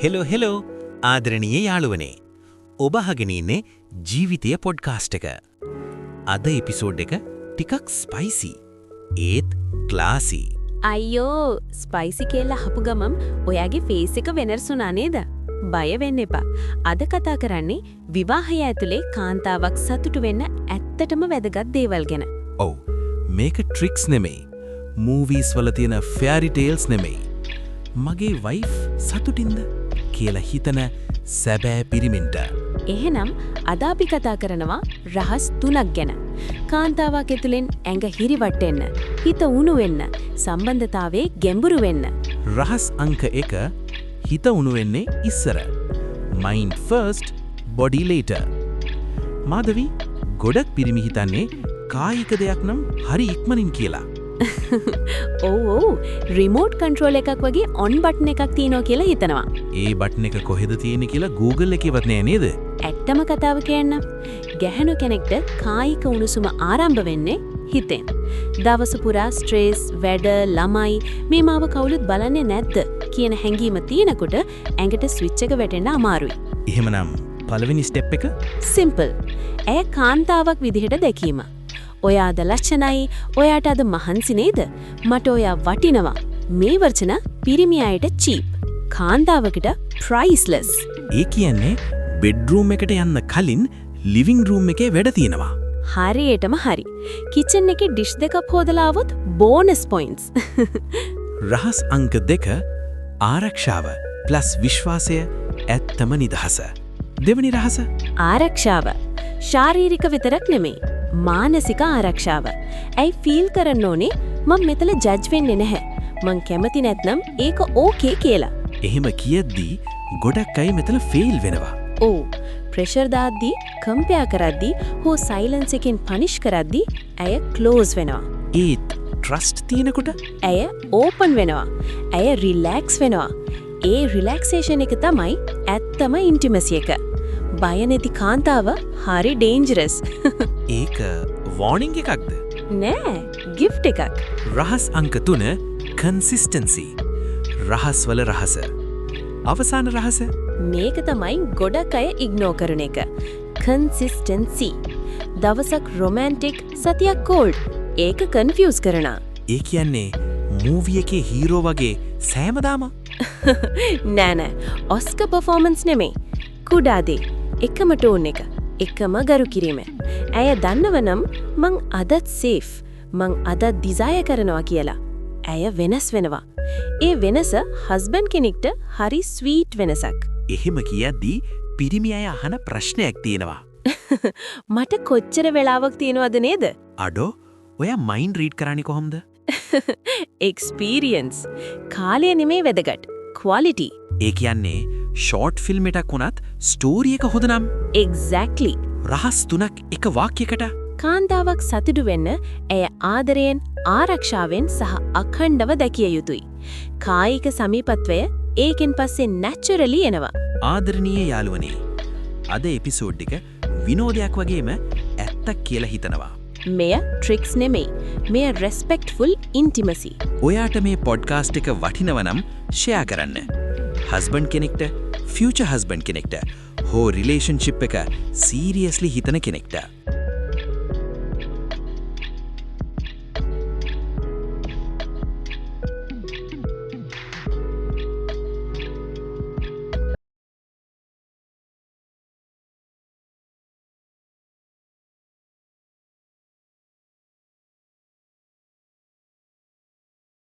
Hello ආදරණීය යාළුවනේ. ඔබ අහගෙන ඉන්නේ ජීවිතය පොඩ්කාස්ට් එක. අද එපිසෝඩ් එක ටිකක් ස්පයිසි. ඒත් ක්ලාසි. අයියෝ ස්පයිසි කියලා අහපු ගමන් ඔයාගේ ෆේස් එක වෙනස්ුණා නේද? බය වෙන්න එපා. අද කතා කරන්නේ විවාහය ඇතුලේ කාන්තාවක් සතුටු වෙන්න ඇත්තටම වැදගත් දේවල් ගැන. ඔව්. මේක ට්‍රික්ස් නෙමෙයි. මූවීස් වල තියෙන ෆෙයරි ටේල්ස් නෙමෙයි. මගේ වයිෆ් සතුටින්ද කියලා හිතන සැබෑ පිරිමින්ට. එහෙනම් අද අපි කතා කරනවා රහස් 3ක් ගැන. කාන්තාවක් ඇතුලෙන් ඇඟ හිරිවටෙන්න, හිත උණු වෙන්න, සම්බන්ධතාවයේ ගැඹුරු වෙන්න. රහස් අංක 1 හිත උණු වෙන්නේ ඉස්සර. Mind first, body later. මාධවි ගොඩක් පිරිමි හිතන්නේ කායික දෙයක් නම් හරි ඉක්මනින් කියලා. ඔව් රිමෝට් කන්ට්‍රෝල් එකක් වගේ ඔන් බටන් එකක් තියෙනවා කියලා හිතනවා. ඒ බටන් එක කොහෙද තියෙන්නේ කියලා Google එකේවත් නෑ නේද? ඇත්තම කතාව කියන්න. ගැහැණු කෙනෙක්ට කායික උණුසුම ආරම්භ වෙන්නේ හිතෙන්. දවස පුරා ස්ට්‍රෙස්, වැඩ, ළමයි මේ මාව කවුරුත් බලන්නේ නැද්ද කියන හැඟීම තියෙනකොට ඇඟට ස්විච් එක වැටෙන්න අමාරුයි. එහෙමනම් පළවෙනි ස්ටෙප් එක සිම්පල්. ඇය කාන්තාවක් විදිහට දැකීම. ඔයාද ලක්ෂණයි, ඔයාට අද මහන්සි නේද? මට ඔයා වටිනවා. මේ වචන පිරිමි අයට චීප්. කාන්තාවකට ප්‍රයිස්ලස්. ඒ කියන්නේ බෙඩ්රූම් එකට යන්න කලින් ලිවිං රූම් එකේ වැඩ තියෙනවා. හරියටම හරි. කිචන් එකේ ඩිෂ් දෙකක් හොදලා આવොත් බෝනස් පොයින්ට්ස්. රහස් අංක 2 ආරක්ෂාව ප්ලස් විශ්වාසය ඇත්තම නිදහස. දෙවනි රහස ආරක්ෂාව. ශාරීරික විතරක් නෙමෙයි. මානසික ආරක්ෂාව. ඇයි ෆීල් කරන්න ඕනේ මම මෙතන ජජ් වෙන්නේ නැහැ. මං කැමති නැත්නම් ඒක ඕකේ කියලා. එහෙම කියද්දී ගොඩක් අය මෙතන ෆේල් වෙනවා. ඔව්. ප්‍රෙෂර් දාද්දී, කම්පෙයාර් කරද්දී, හෝ සයිලන්ස් එකෙන් පනිෂ් කරද්දී ඇය ක්ලෝස් වෙනවා. ඒත් ට්‍රස්ට් තියෙනකොට ඇය ඕපන් වෙනවා. ඇය රිලැක්ස් වෙනවා. ඒ රිලැක්සේෂන් එක තමයි ඇත්තම ඉන්ටිමසි එක. බය නැති කාන්තාව හරි ඩේන්ජරස්. ඒක වෝනින් එකක්ද? නෑ, ගිෆ්ට් එකක්. රහස් අංක 3 කන්සිස්ටන්සි. රහස් වල රහස. අවසාන රහස මේක තමයි ගොඩක් අය ඉග්නෝ කරන එක. කන්සිස්ටන්සි. දවසක් රොමැන්ටික්, සතියක් කෝල්ඩ්. ඒක කන්ෆියුස් කරනවා. ඒ කියන්නේ මූවි එකේ හීරෝ වගේ සෑමදාම නෑ ඔස්කර් පර්ෆෝමන්ස් නෙමෙයි. කුඩා දේ. එකම ටෝන් එක. එකම ගරු කිරීම. ඇය දන්නවනම් මං අදත් සේෆ්. මං අදත් ඩිසයර් කරනවා කියලා. ඇය වෙනස් වෙනවා. ඒ වෙනස හස්බන්ඩ් කෙනෙක්ට හරි ස්වීට් වෙනසක්. එහෙම කියද්දී පිරිමි අය අහන ප්‍රශ්නයක් තියෙනවා. මට කොච්චර වෙලාවක් තියෙනවද නේද? අඩෝ ඔයා මයින්ඩ් රීඩ් කරන්නේ කොහොමද? එක්ස්පීරියන්ස්. කාලය නෙමේ වැදගත්. ක්වොලිටි. ඒ කියන්නේ ෂෝට් ෆිල්ම් එකක් වුණත් ස්ටෝරි එක හොඳ නම් එක්සැක්ට්ලි. රහස් 3ක් එක වාක්‍යයකට කාන්තාවක් සතුටු වෙන්න ඇය ආදරයෙන්, ආරක්ෂාවෙන් සහ අඛණ්ඩව දැකිය යුතුයි. කායික සමීපත්වය ඒකෙන් පස්සේ නැචරලි එනවා. ආදරණීය යාළුවනේ, අද එපිසෝඩ් එක විනෝදයක් වගේම ඇත්තක් කියලා හිතනවා. මෙය ට්‍රික්ස් නෙමෙයි. මෙය රෙස්පෙක්ට්ෆුල් ඉන්ටිමසි. ඔයාට මේ පොඩ්කාස්ට් එක වටිනවනම් ෂෙයා කරන්න. හස්බන්ඩ් කෙනෙක්ට, ෆියුචර් හස්බන්ඩ් කෙනෙක්ට, හෝ රිලේෂන්ෂිප් එක සීරියස්ලි හිතන කෙනෙක්ට.